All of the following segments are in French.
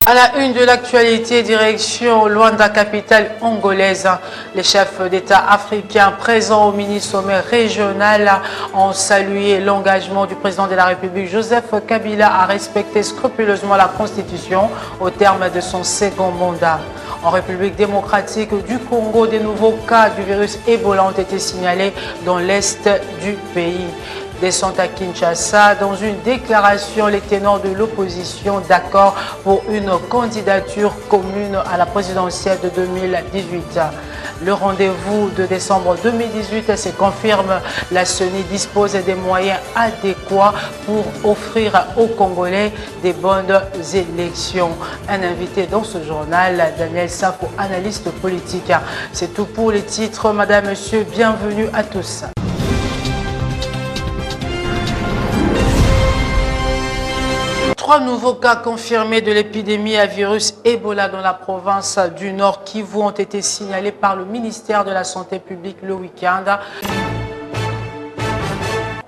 À la une de l'actualité, direction Luanda, capitale angolaise. Les chefs d'État africains présents au mini-sommet régional ont salué l'engagement du président de la République, Joseph Kabila, à respecter scrupuleusement la Constitution au terme de son second mandat. En République démocratique du Congo, des nouveaux cas du virus Ebola ont été signalés dans l'est du pays. Descente à Kinshasa, dans une déclaration, les ténors de l'opposition d'accord pour une candidature commune à la présidentielle de 2018. Le rendez-vous de décembre 2018 se confirme. La CENI dispose des moyens adéquats pour offrir aux Congolais des bonnes élections. Un invité dans ce journal, Daniel Safo, analyste politique. C'est tout pour les titres. Madame, Monsieur, bienvenue à tous. Trois nouveaux cas confirmés de l'épidémie à virus Ebola dans la province du Nord Kivu ont été signalés par le ministère de la Santé publique le week-end.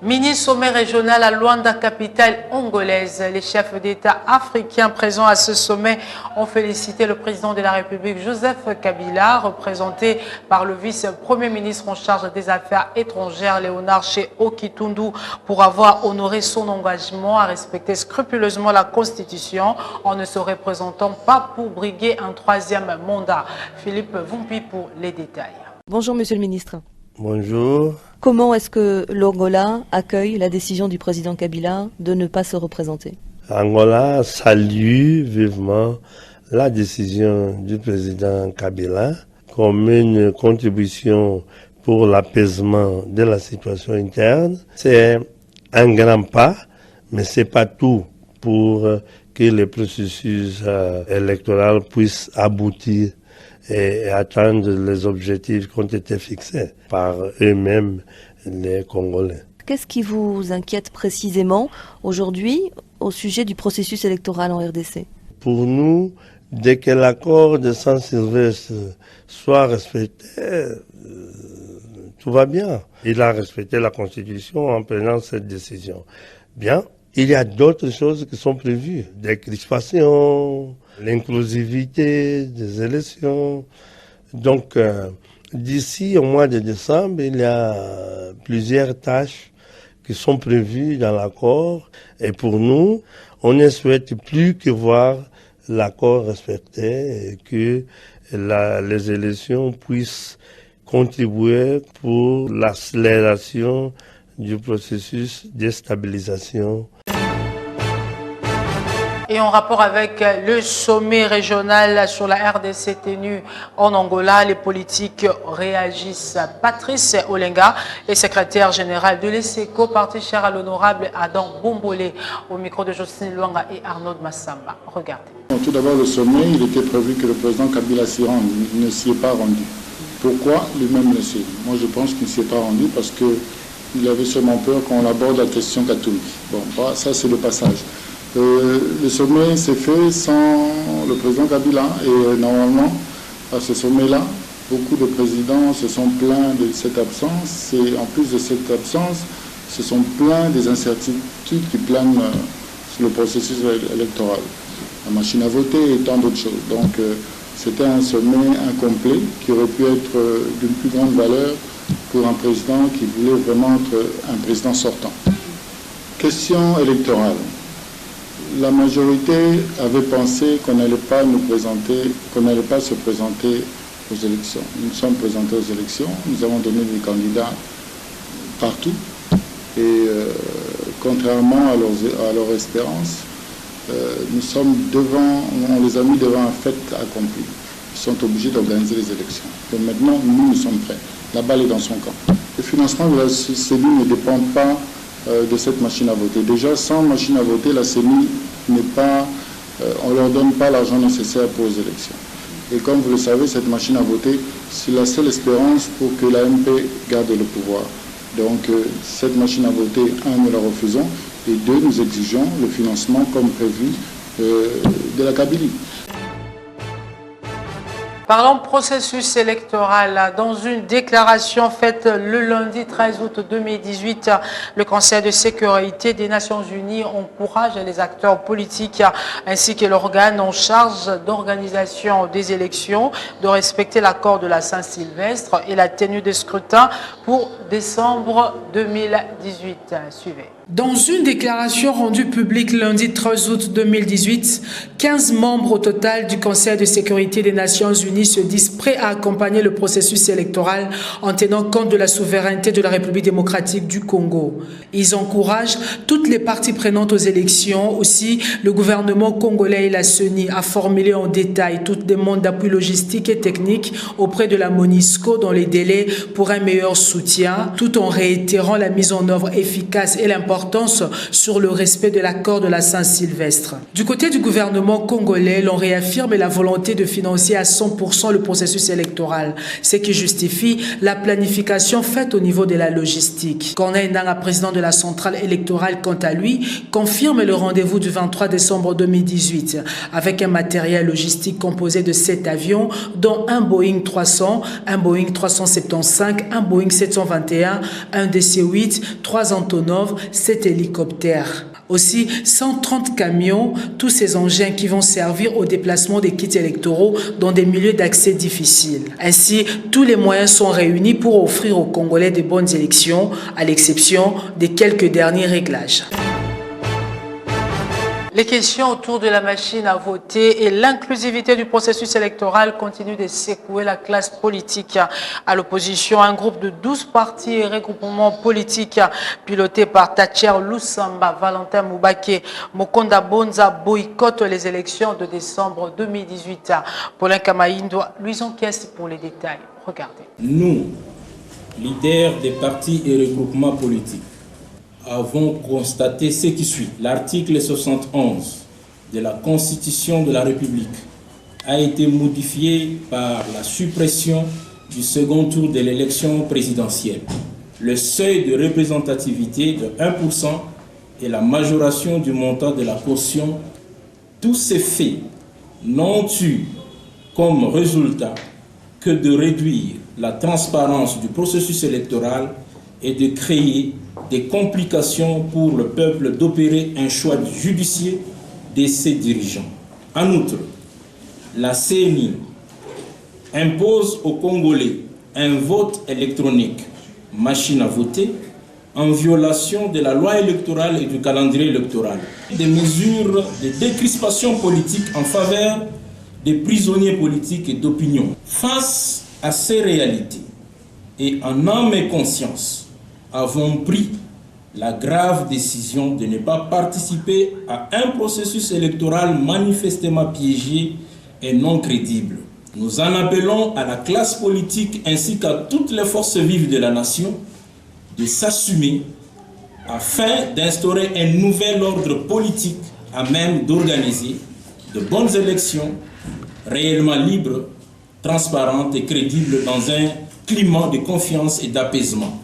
Mini-sommet régional à Luanda, capitale angolaise. Les chefs d'État africains présents à ce sommet ont félicité le président de la République, Joseph Kabila, représenté par le vice-premier ministre en charge des Affaires étrangères, Léonard Okitundu, pour avoir honoré son engagement à respecter scrupuleusement la Constitution en ne se représentant pas pour briguer un troisième mandat. Philippe Vumpi pour les détails. Bonjour Monsieur le ministre. Bonjour. Comment est-ce que l'Angola accueille la décision du président Kabila de ne pas se représenter? Angola salue vivement la décision du président Kabila comme une contribution pour l'apaisement de la situation interne. C'est un grand pas, mais c'est pas tout pour que le processus électoral puisse aboutir et atteindre les objectifs qui ont été fixés par eux-mêmes, les Congolais. Qu'est-ce qui vous inquiète précisément aujourd'hui au sujet du processus électoral en RDC? Pour nous, dès que l'accord de Saint-Sylvestre soit respecté, tout va bien. Il a respecté la Constitution en prenant cette décision. Bien, il y a d'autres choses qui sont prévues, des crispations, l'inclusivité des élections. Donc, d'ici au mois de décembre, il y a plusieurs tâches qui sont prévues dans l'accord. Et pour nous, on ne souhaite plus que voir l'accord respecté et que les élections puissent contribuer pour l'accélération du processus de stabilisation. Et en rapport avec le sommet régional sur la RDC tenu en Angola, les politiques réagissent. Patrice Olenga est secrétaire général de l'ESECO, parti cher à l'honorable Adam Bombolé, au micro de Jocelyne Luanga et Arnaud Massamba. Regardez. Tout d'abord, le sommet, il était prévu que le président Kabila s'y rende. Il ne s'y est pas rendu. Pourquoi lui-même le sait? Moi, je pense qu'il ne s'y est pas rendu parce qu'il avait seulement peur qu'on aborde la question Katumbi. Bon, ça, c'est le passage. Le sommet s'est fait sans le président Kabila et normalement, à ce sommet-là, beaucoup de présidents se sont plaints de cette absence et en plus de cette absence, se sont plaints des incertitudes qui planent sur le processus électoral. La machine à voter et tant d'autres choses. Donc c'était un sommet incomplet qui aurait pu être d'une plus grande valeur pour un président qui voulait vraiment être un président sortant. Question électorale. La majorité avait pensé qu'on n'allait pas nous présenter, qu'on n'allait pas se présenter aux élections. Nous nous sommes présentés aux élections, nous avons donné des candidats partout et contrairement à leur espérance, nous sommes devant, on les a mis devant un fait accompli. Ils sont obligés d'organiser les élections. Donc maintenant, nous sommes prêts. La balle est dans son camp. Le financement de la CENI ne dépend pas de cette machine à voter. Déjà, sans machine à voter, la CENI n'est pas, on ne leur donne pas l'argent nécessaire pour les élections. Et comme vous le savez, cette machine à voter, c'est la seule espérance pour que l'AMP garde le pouvoir. Donc, cette machine à voter, un, nous la refusons, et deux, nous exigeons le financement comme prévu de la Kabylie. Parlons processus électoral. Dans une déclaration faite le lundi 13 août 2018, le Conseil de sécurité des Nations Unies encourage les acteurs politiques ainsi que l'organe en charge d'organisation des élections de respecter l'accord de la Saint-Sylvestre et la tenue des scrutins pour décembre 2018. Suivez. Dans une déclaration rendue publique lundi 13 août 2018, 15 membres au total du Conseil de sécurité des Nations Unies se disent prêts à accompagner le processus électoral en tenant compte de la souveraineté de la République démocratique du Congo. Ils encouragent toutes les parties prenantes aux élections, aussi le gouvernement congolais et la CENI à formuler en détail toute demande d'appui logistique et technique auprès de la MONUSCO dans les délais pour un meilleur soutien, tout en réitérant la mise en œuvre efficace et l'importance sur le respect de l'accord de la Saint-Sylvestre. Du côté du gouvernement congolais, l'on réaffirme la volonté de financer à 100% le processus électoral, ce qui justifie la planification faite au niveau de la logistique. Corneille Nangaa, président de la centrale électorale, quant à lui, confirme le rendez-vous du 23 décembre 2018 avec un matériel logistique composé de 7 avions, dont un Boeing 300, un Boeing 375, un Boeing 721, un DC-8, 3 Antonov, 7 hélicoptères. Aussi, 130 camions, tous ces engins qui vont servir au déplacement des kits électoraux dans des milieux d'accès difficiles. Ainsi, tous les moyens sont réunis pour offrir aux Congolais de bonnes élections, à l'exception des quelques derniers réglages. Les questions autour de la machine à voter et l'inclusivité du processus électoral continuent de secouer la classe politique. À l'opposition, un groupe de 12 partis et regroupements politiques pilotés par Thatcher Lusamba, Valentin Moubake, Mokonda Bonza boycottent les élections de décembre 2018. Paulin Kamaïndo lui encaisse pour les détails. Regardez. Nous, leaders des partis et regroupements politiques, avons constaté ce qui suit. L'article 71 de la Constitution de la République a été modifié par la suppression du second tour de l'élection présidentielle, le seuil de représentativité de 1% et la majoration du montant de la caution. Tous ces faits n'ont eu comme résultat que de réduire la transparence du processus électoral et de créer des complications pour le peuple d'opérer un choix judiciaire de ses dirigeants. En outre, la CENI impose aux Congolais un vote électronique, machine à voter, en violation de la loi électorale et du calendrier électoral. Des mesures de décrispation politique en faveur des prisonniers politiques et d'opinion. Face à ces réalités, et en âme et conscience, avons pris la grave décision de ne pas participer à un processus électoral manifestement piégé et non crédible. Nous en appelons à la classe politique ainsi qu'à toutes les forces vives de la nation de s'assumer afin d'instaurer un nouvel ordre politique à même d'organiser de bonnes élections réellement libres, transparentes et crédibles dans un climat de confiance et d'apaisement.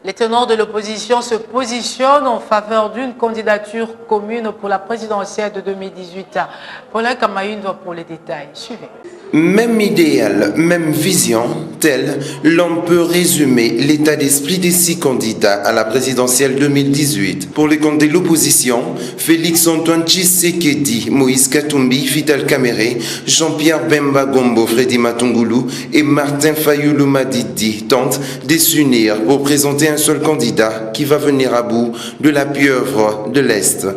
Les tenants de l'opposition se positionnent en faveur d'une candidature commune pour la présidentielle de 2018. Paulin Kamaïndo pour les détails. Suivez. Même idéal, même vision, tel, l'on peut résumer l'état d'esprit des 6 candidats à la présidentielle 2018. Pour les comptes de l'opposition, Félix-Antoine Tshisekedi, Moïse Katumbi, Vital Kamerhe, Jean-Pierre Bemba Gombo, Freddy Matungulu et Martin Fayulu Madidi tentent de s'unir pour présenter un seul candidat qui va venir à bout de la pieuvre de l'Est.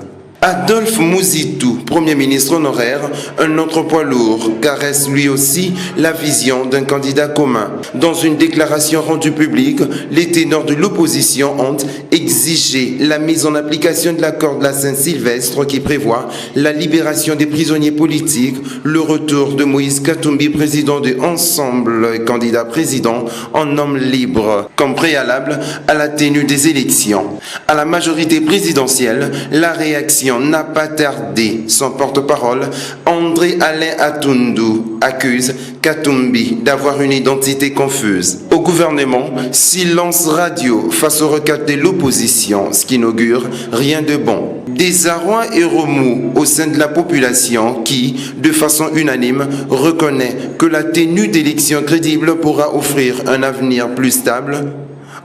Adolphe Mouzitou, Premier ministre honoraire, un autre poids lourd, caresse lui aussi la vision d'un candidat commun. Dans une déclaration rendue publique, les ténors de l'opposition ont exigé la mise en application de l'accord de la Saint-Sylvestre qui prévoit la libération des prisonniers politiques, le retour de Moïse Katumbi, président de Ensemble, candidat président en homme libre, comme préalable à la tenue des élections. À la majorité présidentielle, la réaction n'a pas tardé. Son porte-parole, André-Alain Atundu, accuse Katumbi d'avoir une identité confuse. Au gouvernement, silence radio face aux requêtes de l'opposition, ce qui n'augure rien de bon. Désarroi et remous au sein de la population qui, de façon unanime, reconnaît que la tenue d'élections crédibles pourra offrir un avenir plus stable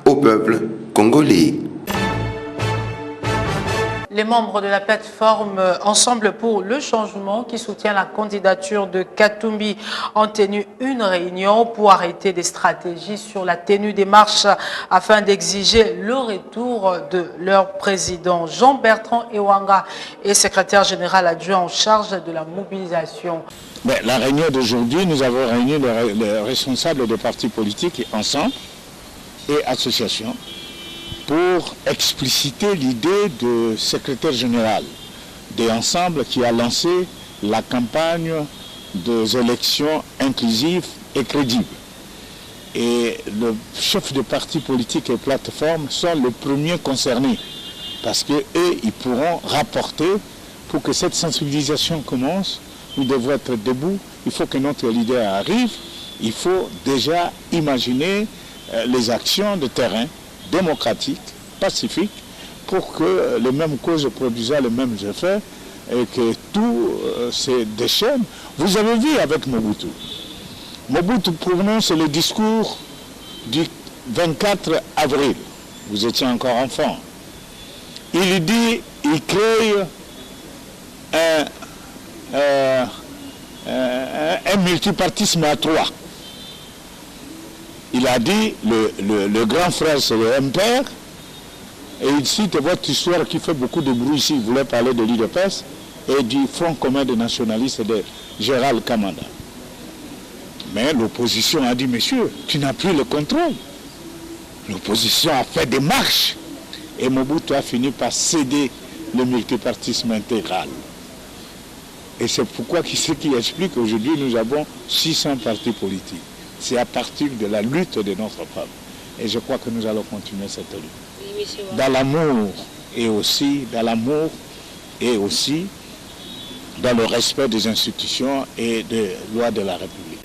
au peuple congolais. Les membres de la plateforme Ensemble pour le changement qui soutient la candidature de Katumbi ont tenu une réunion pour arrêter des stratégies sur la tenue des marches afin d'exiger le retour de leur président. Jean-Bertrand Ewanga est secrétaire général adjoint en charge de la mobilisation. La réunion d'aujourd'hui, nous avons réuni les responsables des partis politiques ensemble et associations pour expliciter l'idée du secrétaire général de Ensemble qui a lancé la campagne des élections inclusives et crédibles. Et le chef de parti politique et plateforme sont les premiers concernés parce qu'eux, ils pourront rapporter pour que cette sensibilisation commence. Nous devons être debout, il faut que notre leader arrive, il faut déjà imaginer les actions de terrain démocratique, pacifique, pour que les mêmes causes produisent les mêmes effets et que tout se déchaîne. Vous avez vu avec Mobutu. Mobutu prononce le discours du 24 avril. Vous étiez encore enfant. Il dit, il crée un multipartisme à trois. Il a dit, le grand frère c'est le MPR, et il cite votre histoire qui fait beaucoup de bruit ici, il voulait parler de l'UDPS, et du Front commun des nationalistes de Gérald Kamanda. Mais l'opposition a dit, monsieur, tu n'as plus le contrôle. L'opposition a fait des marches, et Mobutu a fini par céder le multipartisme intégral. Et c'est pourquoi ce qui explique qu'aujourd'hui nous avons 600 partis politiques. C'est à partir de la lutte de notre peuple. Et je crois que nous allons continuer cette lutte. Dans l'amour et aussi dans le respect des institutions et des lois de la République.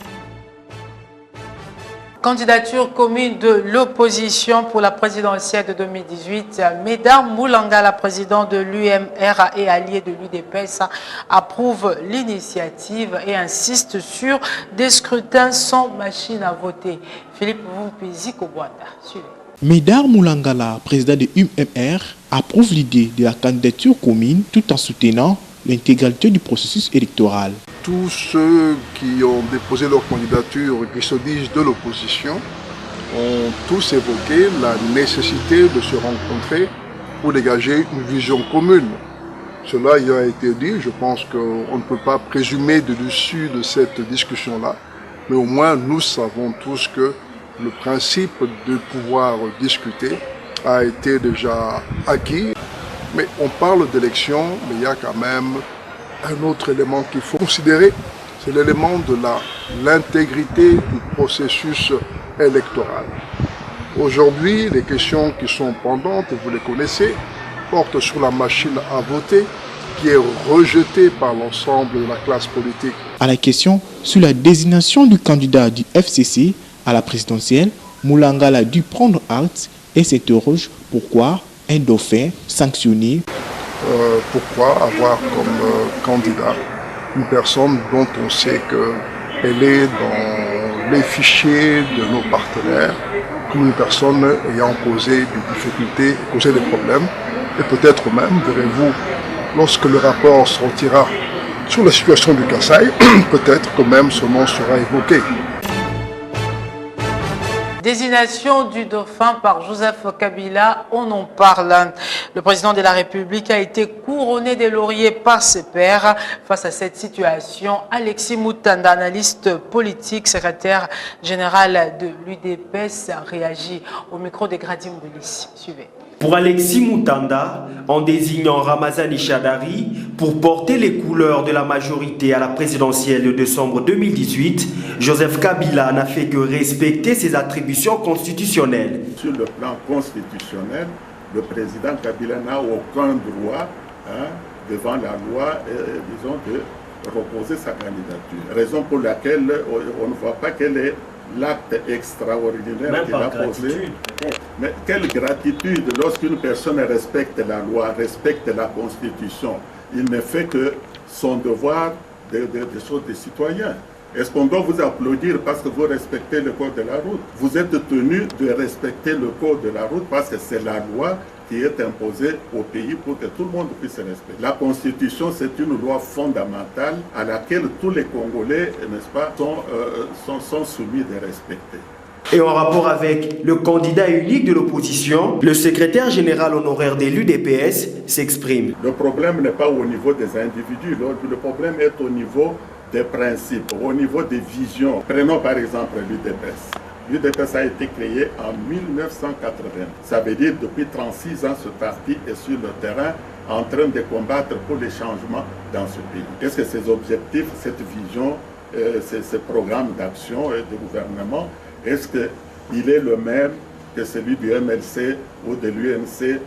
Candidature commune de l'opposition pour la présidentielle de 2018. Médard Moulanga, la présidente de l'UMR et allié de l'UDPS, approuve l'initiative et insiste sur des scrutins sans machine à voter. Philippe Vumpizi Kobwanda, suivez. Médard Moulanga, la présidente de l'UMR, approuve l'idée de la candidature commune tout en soutenant l'intégralité du processus électoral. Tous ceux qui ont déposé leur candidature, qui se disent de l'opposition, ont tous évoqué la nécessité de se rencontrer pour dégager une vision commune. Cela y a été dit, je pense qu'on ne peut pas présumer de dessus de cette discussion-là, mais au moins nous savons tous que le principe de pouvoir discuter a été déjà acquis. Mais on parle d'élection, mais il y a quand même un autre élément qu'il faut considérer, c'est l'élément de l'intégrité du processus électoral. Aujourd'hui, les questions qui sont pendantes, vous les connaissez, portent sur la machine à voter qui est rejetée par l'ensemble de la classe politique. À la question sur la désignation du candidat du FCC à la présidentielle, Moulanga a dû prendre acte et s'interroge pourquoi un dauphin sanctionné. Pourquoi avoir comme candidat une personne dont on sait qu'elle est dans les fichiers de nos partenaires, comme une personne ayant causé des difficultés, causé des problèmes, et peut-être même, verrez-vous, lorsque le rapport sortira sur la situation du Kasaï, peut-être que même son nom sera évoqué. Désignation du dauphin par Joseph Kabila, on en parle. Le président de la République a été couronné des lauriers par ses pairs. Face à cette situation, Alexis Moutanda, analyste politique, secrétaire général de l'UDPS, réagit au micro de Gradim Boulis. Suivez. Pour Alexis Moutanda, en désignant Ramazani Chadari pour porter les couleurs de la majorité à la présidentielle de décembre 2018, Joseph Kabila n'a fait que respecter ses attributions constitutionnelles. Sur le plan constitutionnel, le président Kabila n'a aucun droit devant la loi, disons, de reposer sa candidature. Raison pour laquelle on ne voit pas quelle est l'acte extraordinaire Même qu'il a posé. Mais quelle gratitude lorsqu'une personne respecte la loi, respecte la Constitution. Il ne fait que son devoir des choses des citoyens. Est-ce qu'on doit vous applaudir parce que vous respectez le code de la route? Vous êtes tenu de respecter le code de la route parce que c'est la loi qui est imposée au pays pour que tout le monde puisse respecter. La Constitution, c'est une loi fondamentale à laquelle tous les Congolais, n'est-ce pas, sont soumis de respecter. Et en rapport avec le candidat unique de l'opposition, le secrétaire général honoraire de l'UDPS s'exprime. Le problème n'est pas au niveau des individus, le problème est au niveau des principes, au niveau des visions. Prenons par exemple l'UDPS. L'UDPS a été créé en 1980. Ça veut dire depuis 36 ans, ce parti est sur le terrain en train de combattre pour les changements dans ce pays. Est-ce que ces objectifs, cette vision, ces programmes d'action et de gouvernement, est-ce qu'il est le même que celui du MLC ou de l'UNC?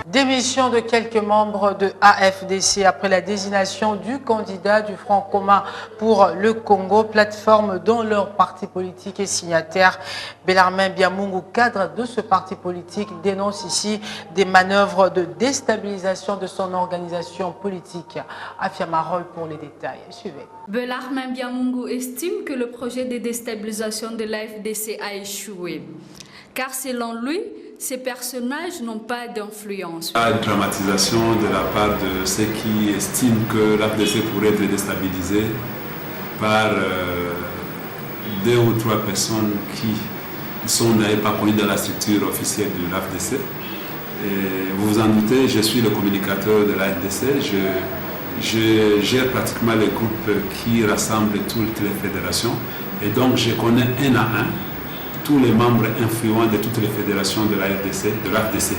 Démission de quelques membres de AFDC après la désignation du candidat du Front commun pour le Congo, plateforme dont leur parti politique est signataire. Bellarmin Biamungu, cadre de ce parti politique, dénonce ici des manœuvres de déstabilisation de son organisation politique. Afia Marol pour les détails. Suivez. Bellarmin Biamungu estime que le projet de déstabilisation de l'AFDC a échoué, car selon lui, ces personnages n'ont pas d'influence. La dramatisation de la part de ceux qui estiment que l'AFDC pourrait être déstabilisé par deux ou trois personnes qui n'avaient pas connu dans la structure officielle de l'AFDC. Vous vous en doutez, je suis le communicateur de l'AFDC. Je gère pratiquement les groupes qui rassemblent toutes les fédérations. Et donc je connais un à un tous les membres influents de toutes les fédérations de l'AFDC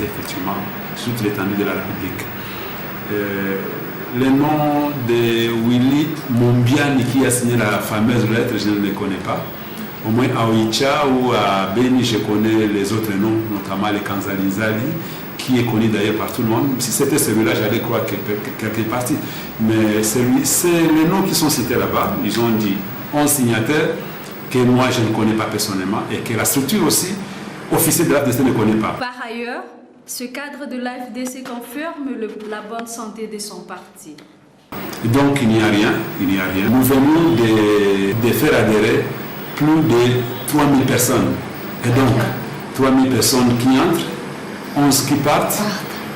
effectivement, sur toute l'étendue de la République. Le nom de Willy Mombiani qui a signé la fameuse lettre, je ne le connais pas. Au moins à Oicha ou à Beni, je connais les autres noms, notamment les Kanzalizali, qui est connu d'ailleurs par tout le monde. Si c'était celui-là, j'allais croire qu'elle est partie. Mais c'est les noms qui sont cités là-bas. Ils ont dit 11 signataires que moi je ne connais pas personnellement et que la structure aussi officielle de l'AFDC ne connaît pas. Par ailleurs, ce cadre de l'AFDC confirme la bonne santé de son parti. Donc il n'y a rien. Nous venons de faire adhérer plus de 3000 personnes. Et donc 3000 personnes qui entrent, 11 qui partent,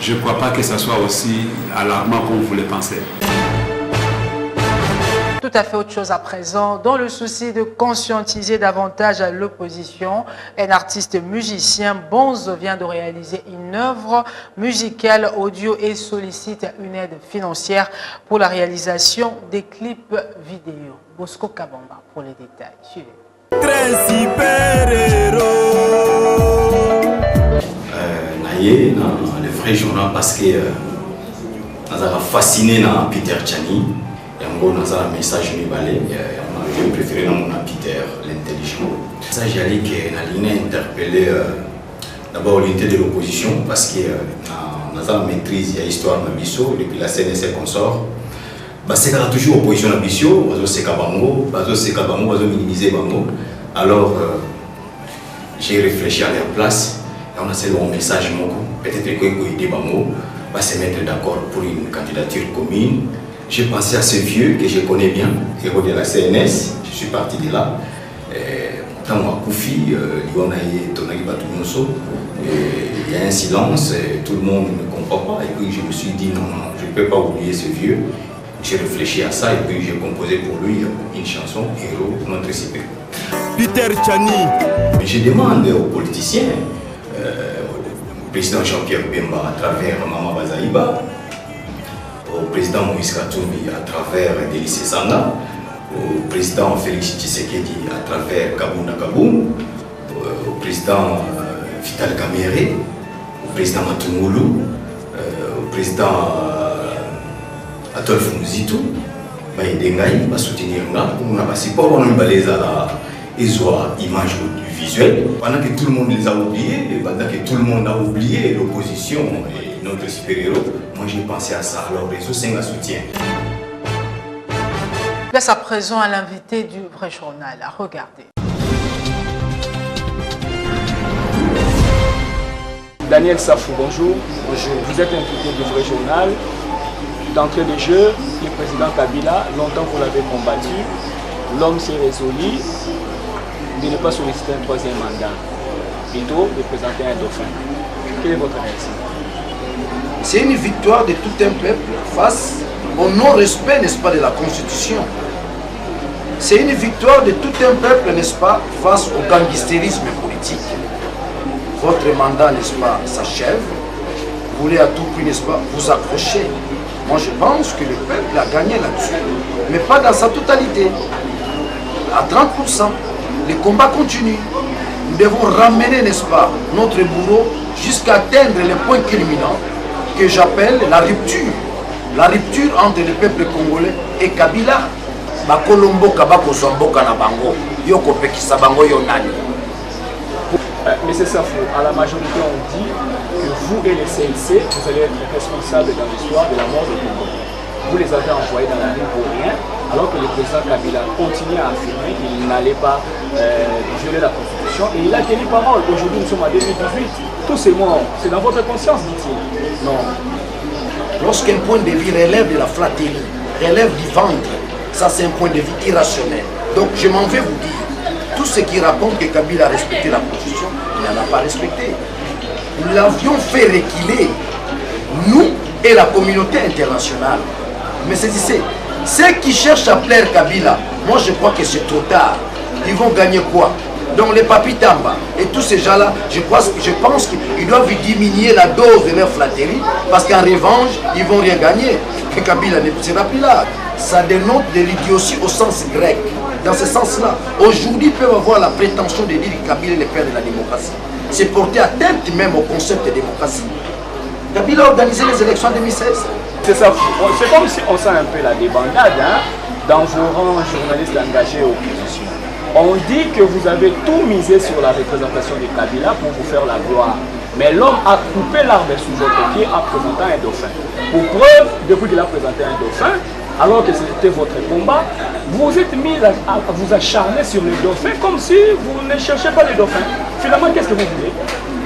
je ne crois pas que ça soit aussi alarmant comme vous le pensez. Tout à fait autre chose à présent. Dans le souci de conscientiser davantage l'opposition, un artiste musicien, Bonzo, vient de réaliser une œuvre musicale audio et sollicite une aide financière pour la réalisation des clips vidéo. Bosco Kabamba pour les détails. Suivez. Naye, le vrai journal parce que nous avons fasciné Peter Tchani. Yango naza un message nibalé, je préfère mon Peter l'intelligent. Ça j'ai dit que na ligne interpellé d'abord l'unité de l'opposition parce que naza maîtrise ya histoire na biso depuis la CNSC consort. Bah c'est toujours opposition na biso, bazo seka bango, bazo minimiser bango. Alors j'ai réfléchi à leur place et on a fait un message moko, peut-être que aider bango va se mettre d'accord pour une candidature commune. J'ai pensé à ce vieux que je connais bien, héros de la CNS, je suis parti de là. Quand moi, Koufi, il y a un silence, tout le monde ne comprend pas. Et puis je me suis dit non, je ne peux pas oublier ce vieux. J'ai réfléchi à ça et puis j'ai composé pour lui une chanson, Héros, notre CP. Peter Tchani. Je demande aux politiciens, au président Jean-Pierre Bemba à travers Maman Bazaïba, au président Moïse Katumbi à travers Délice Sanga, au président Félix Tshisekedi à travers Kabouna Kaboum, au président Vital Kamere, au président Matungulu, au président Adolphe Muzitu, Maïdengaï, va soutenir là, on a passé pas on a ils ont image visuelle. Pendant que tout le monde les a oubliés, pendant que tout le monde a oublié l'opposition et notre super-héros, moi j'ai pensé à ça. Alors les autres, c'est un soutien. Place à présent à l'invité du vrai journal. Regardez. Daniel Safou, bonjour. Bonjour. Vous êtes impliqué du vrai journal. D'entrée de jeu, le président Kabila, longtemps vous l'avez combattu. L'homme s'est résolu de ne pas solliciter un troisième mandat, plutôt de présenter un dauphin. Quelle est votre réaction? C'est une victoire de tout un peuple face au non-respect, n'est-ce pas, de la Constitution. C'est une victoire de tout un peuple, n'est-ce pas, face au gangstérisme politique. Votre mandat, n'est-ce pas, s'achève. Vous voulez à tout prix, n'est-ce pas, vous accrocher. Moi, je pense que le peuple a gagné là-dessus, mais pas dans sa totalité. À 30%, les combats continuent. Nous devons ramener, n'est-ce pas, notre bourreau jusqu'à atteindre le point culminant que j'appelle la rupture. La rupture entre le peuple congolais et Kabila. Bakolombo kabako zomboka na bango, yoko pekisa bango yonani. Monsieur Safou, à la majorité on dit que vous et les CLC, vous allez être responsables dans l'histoire de la mort de Congo. Vous les avez envoyés dans la rue pour rien, alors que le président Kabila continue à affirmer qu'il n'allait pas violer la Constitution. Et il a tenu parole. Aujourd'hui, nous sommes en 2018. Tous ces morts, c'est dans votre conscience, dit-il. Non. Lorsqu'un point de vue relève de la flatterie, relève du ventre, ça c'est un point de vue irrationnel. Donc je m'en vais vous dire, tout ce qui raconte que Kabila a respecté la Constitution, il n'en a pas respecté. Nous l'avions fait reculer, nous et la communauté internationale. Mais c'est ceux qui cherchent à plaire Kabila, moi je crois que c'est trop tard. Ils vont gagner quoi? Donc les Papi Tamba et tous ces gens-là, je pense qu'ils doivent diminuer la dose de leur flatterie, parce qu'en revanche, ils ne vont rien gagner. Que Kabila ne sera plus là. Ça dénote de l'idiotie au sens grec. Dans ce sens-là, aujourd'hui, ils peuvent avoir la prétention de dire que Kabila est le père de la démocratie. C'est porter atteinte même au concept de démocratie. Kabila a organisé les élections en 2016. C'est ça. C'est comme si on sent un peu la débandade dans vos rangs journalistes engagés aux oppositions. On dit que vous avez tout misé sur la représentation de Kabila pour vous faire la gloire. Mais l'homme a coupé l'arbre sous votre pied en présentant un dauphin. Pour preuve, depuis qu'il a présenté un dauphin, alors que c'était votre combat, vous vous êtes mis à vous acharner sur le dauphin comme si vous ne cherchiez pas le dauphin. Finalement, qu'est-ce que vous voulez?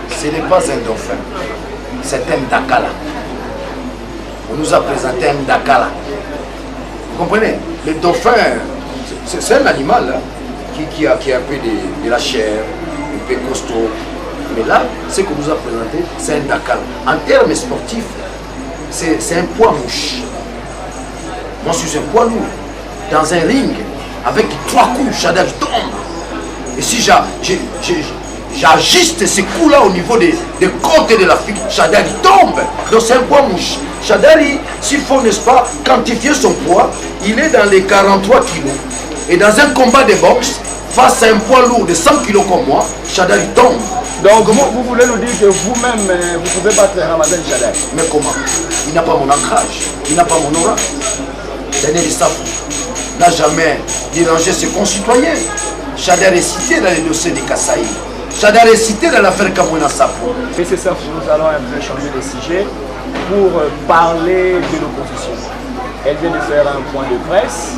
Ce n'est pas un dauphin, c'est un Dakala. On nous a présenté un Dakala. Vous comprenez? Le dauphin, c'est un animal qui a un peu de la chair, un peu costaud. Mais là, ce qu'on nous a présenté, c'est un Dakala. En termes sportifs, c'est un poids mouche. Moi, je suis un poids lourd. Dans un ring, avec 3 coups, Chadar tombe. Et si j'ajuste ces coups-là au niveau des côtés de l'Afrique, Chadar tombe. Donc c'est un poids mouche. Chadari, s'il faut, n'est-ce pas, quantifier son poids, il est dans les 43 kilos. Et dans un combat de boxe, face à un poids lourd de 100 kilos comme moi, Chadari tombe. Donc vous voulez nous dire que vous-même, vous pouvez battre Ramadan Chadari? Mais comment? Il n'a pas mon ancrage, il n'a pas mon aura. Daniel Safou n'a jamais dérangé ses concitoyens. Chadar est cité dans les dossiers de Kassaï. Chadar est cité dans l'affaire Kamouina Safou. Et c'est ça, nous allons un peu changer de sujet pour parler de l'opposition. Elle vient de faire un point de presse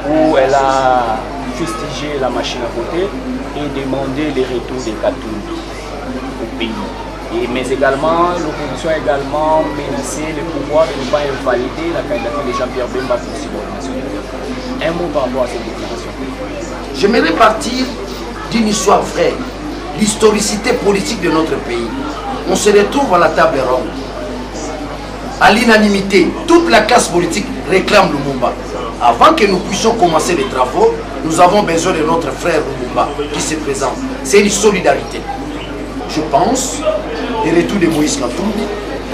où elle a fustigé la machine à voter et demandé les retours des Katumbi au pays. Mais également, l'opposition a également menacé le pouvoir de ne pas invalider la candidature de Jean-Pierre Bemba pour subordination. Un mot par rapport à cette déclaration. J'aimerais partir d'une histoire vraie, l'historicité politique de notre pays. On se retrouve à la table ronde. À l'unanimité, toute la classe politique réclame Lumumba. Avant que nous puissions commencer les travaux, nous avons besoin de notre frère Lumumba qui se présente. C'est une solidarité. Je pense que le retour de Moïse Katumbi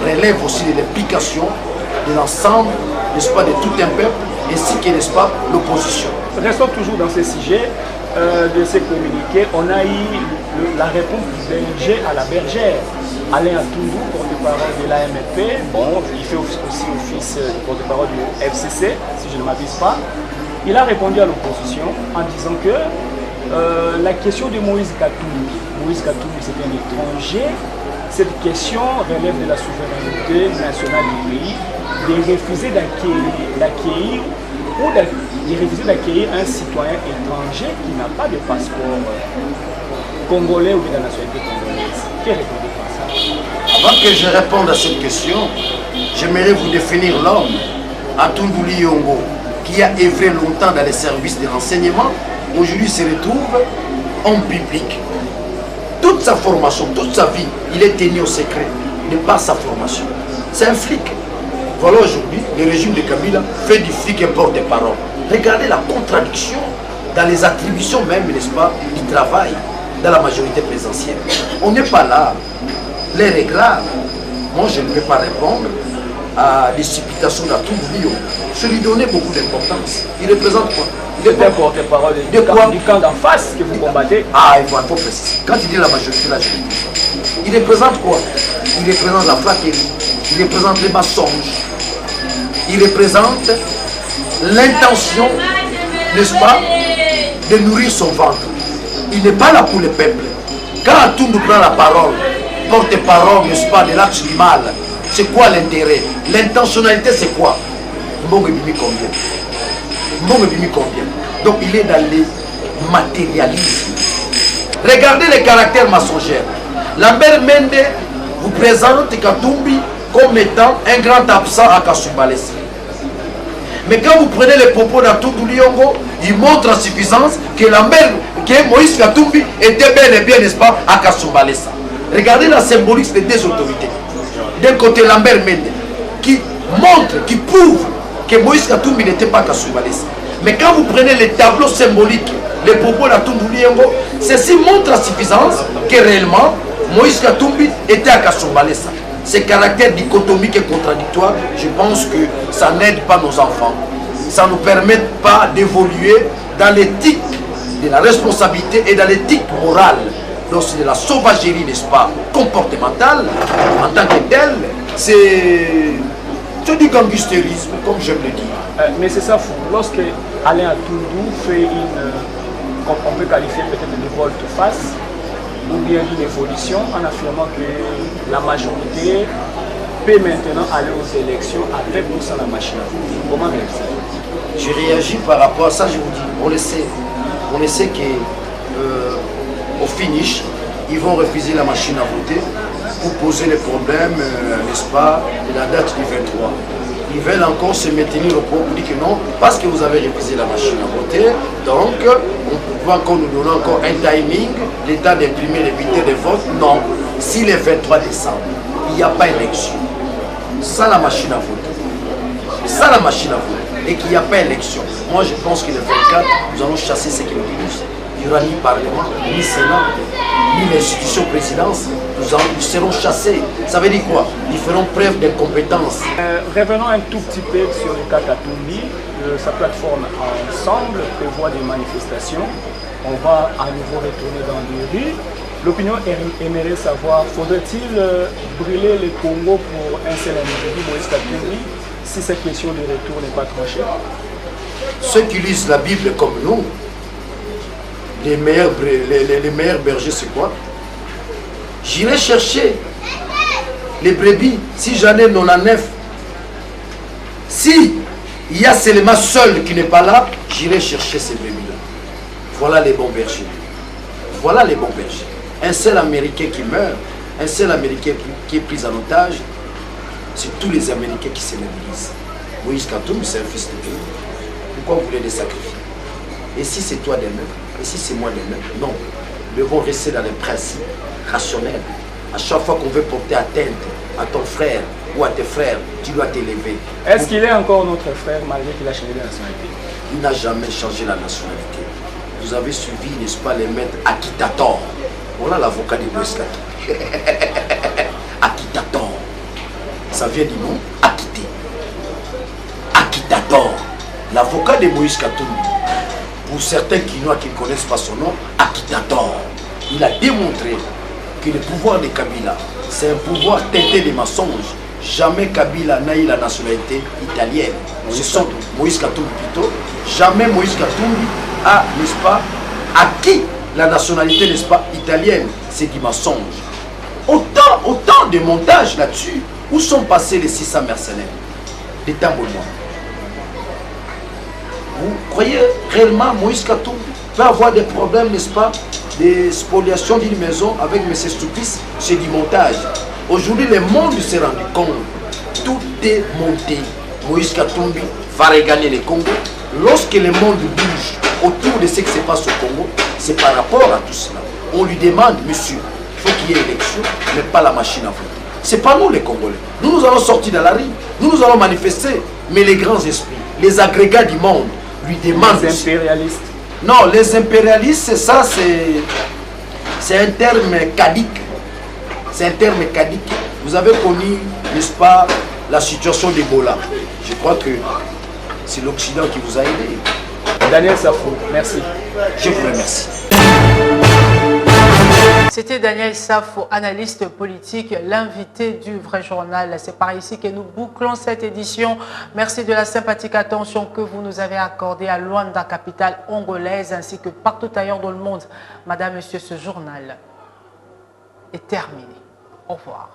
relève aussi de l'implication de l'ensemble, n'est-ce pas, de tout un peuple, ainsi que, n'est-ce pas, l'opposition. Restons toujours dans ce sujet de ces communiqués. On a eu la réponse du DNG à la bergère. Alain Atoundou, porte-parole de l'AMFP, bon, il fait aussi office de porte-parole du FCC, si je ne m'abuse pas. Il a répondu à l'opposition en disant que la question de Moïse Katumbi c'est un étranger, cette question relève de la souveraineté nationale du pays, de refuser d'accueillir il refusait d'accueillir un citoyen étranger qui n'a pas de passeport congolais ou de la nationalité congolaise. Que répondez-vous à ça? Avant que je réponde à cette question, j'aimerais vous définir l'homme, Atundu Liongo, qui a œuvré longtemps dans les services de renseignement, aujourd'hui se retrouve en public. Toute sa formation, toute sa vie, il est tenu au secret de par sa formation. C'est un flic. Voilà aujourd'hui, le régime de Kabila fait du flic un porte-parole. Regardez la contradiction dans les attributions même, n'est-ce pas, du travail dans la majorité présidentielle. On n'est pas là. Les réglages, moi je ne peux pas répondre à des supplications d'Atundu Liongo. Je lui donnais beaucoup d'importance. Il représente quoi? Il est un porte-parole du camp d'en face que vous combattez. Ah, il faut préciser. Quand il dit la majorité, là, je dis ça. Il représente quoi? Il représente la flatterie, il représente les mensonges, il représente l'intention, n'est-ce pas, de nourrir son ventre. Il n'est pas là pour le peuple. Quand Atundu prend la parole, porte-parole, n'est-ce pas, de l'axe du mal, c'est quoi l'intérêt? L'intentionnalité, c'est quoi? Mbongo Bimi combien? Mbongo Bimi combien? Donc il est dans les matérialismes. Regardez les caractères mensongers. Lambert Mende vous présente Katumbi comme étant un grand absent à Kasumbalesa. Mais quand vous prenez les propos d'Atundu Liongo, il montre en suffisance que Moïse Katumbi était bel et bien, n'est-ce pas, à Kasumbalesa. Regardez la symbolique des deux autorités. D'un côté, Lambert Mende, qui montre, qui prouve que Moïse Katumbi n'était pas à Kasumbalesa. Mais quand vous prenez les tableaux symboliques, les propos d'Atundu Liongo, ceci montre en suffisance que réellement, Moïse Katumbi était à Kasumbalesa. Ces caractères dichotomiques et contradictoires, je pense que ça n'aide pas nos enfants. Ça ne nous permet pas d'évoluer dans l'éthique de la responsabilité et dans l'éthique morale. Donc c'est de la sauvagerie, n'est-ce pas, comportementale, en tant que telle, c'est du gangsterisme, comme j'aime le dire. Mais c'est ça fou. Lorsque Alain Atundu fait on peut qualifier peut-être de volte-face, ou bien d'une évolution, en affirmant que la majorité peut maintenant aller aux élections avec ou sans la machine à voter. Comment réagir? Je réagis par rapport à ça, je vous dis, on le sait. On le sait qu'au finish, ils vont refuser la machine à voter pour poser les problèmes, n'est-ce pas, de la date du 23. Ils veulent encore se maintenir au point pour dire que non, parce que vous avez refusé la machine à voter, donc on peut encore nous donner encore un timing, l'état d'imprimer les bulletins de vote. Non, si le 23 décembre, il n'y a pas élection, sans la machine à voter, sans la machine à voter, et qu'il n'y a pas élection, moi je pense que le 24, nous allons chasser ce qui nous disent. Il n'y aura ni Parlement, ni Sénat, ni l'institution présidence. Nous serons chassés. Ça veut dire quoi? Ils feront preuve d'incompétence. Revenons un tout petit peu sur le cas Katumbi. Sa plateforme Ensemble prévoit des manifestations. On va à nouveau retourner dans les rues. L'opinion aimerait savoir, faudrait-il brûler le Congo pour un seul individu, Moïse Katumbi, si cette question de retour n'est pas tranchée? Ceux qui lisent la Bible comme nous, les meilleurs bergers, c'est quoi? J'irai chercher les brebis, si j'en ai 99. Si il y a seulement seul qui n'est pas là, j'irai chercher ces brebis-là. Voilà les bons bergers. Voilà les bons bergers. Un seul Américain qui meurt, un seul Américain qui est pris en otage, c'est tous les Américains qui se mobilisent. Moïse Katumbi, c'est un fils de Dieu. Pourquoi vous voulez les sacrifier? Et si c'est toi des mêmes? Et si c'est moi des mêmes? Non. Nous devons rester dans les principes rationnels. À chaque fois qu'on veut porter atteinte à ton frère ou à tes frères, tu dois t'élever. Est-ce qu'il est encore notre frère malgré qu'il a changé de nationalité? Il n'a jamais changé la nationalité. Vous avez suivi, n'est-ce pas, les maîtres Akitator. Voilà l'avocat de Moïse Katumbi. Akitator. Ça vient du nom Akité. Akitator. L'avocat de Moïse Katumbi. Pour certains Quinois qui ne connaissent pas son nom, Akitator. Il a démontré que le pouvoir de Kabila, c'est un pouvoir teinté de mensonges. Jamais Kabila n'a eu la nationalité italienne. Ce sont Moïse Katumbi plutôt. Jamais Moïse Katumbi a, n'est-ce pas, acquis la nationalité, n'est-ce pas, italienne. C'est du mensonge. Autant de montages là-dessus. Où sont passés les 600 mercenaires? Des Tambounois. Vous croyez réellement Moïse Katumbi peut avoir des problèmes, n'est-ce pas, des spoliations d'une maison avec M. Stoupis? C'est du montage. Aujourd'hui, le monde s'est rendu compte. Tout est monté. Moïse Katumbi va regagner le Congo. Lorsque le monde bouge autour de ce qui se passe au Congo, c'est par rapport à tout cela. On lui demande, monsieur, il faut qu'il y ait élection, mais pas la machine à voter. Ce n'est pas nous les Congolais. Nous allons sortir dans la rue, nous allons manifester. Mais les grands esprits, les agrégats du monde, lui demandent... Les impérialistes. Non, les impérialistes, c'est ça, c'est un terme cadique. C'est un terme cadique. Vous avez connu, n'est-ce pas, la situation d'Ebola. Je crois que c'est l'Occident qui vous a aidé. Daniel Safo, merci. Je vous remercie. C'était Daniel Safo, analyste politique, l'invité du Vrai Journal. C'est par ici que nous bouclons cette édition. Merci de la sympathique attention que vous nous avez accordée à Luanda, capitale congolaise, ainsi que partout ailleurs dans le monde. Madame, Monsieur, ce journal est terminé. Au revoir.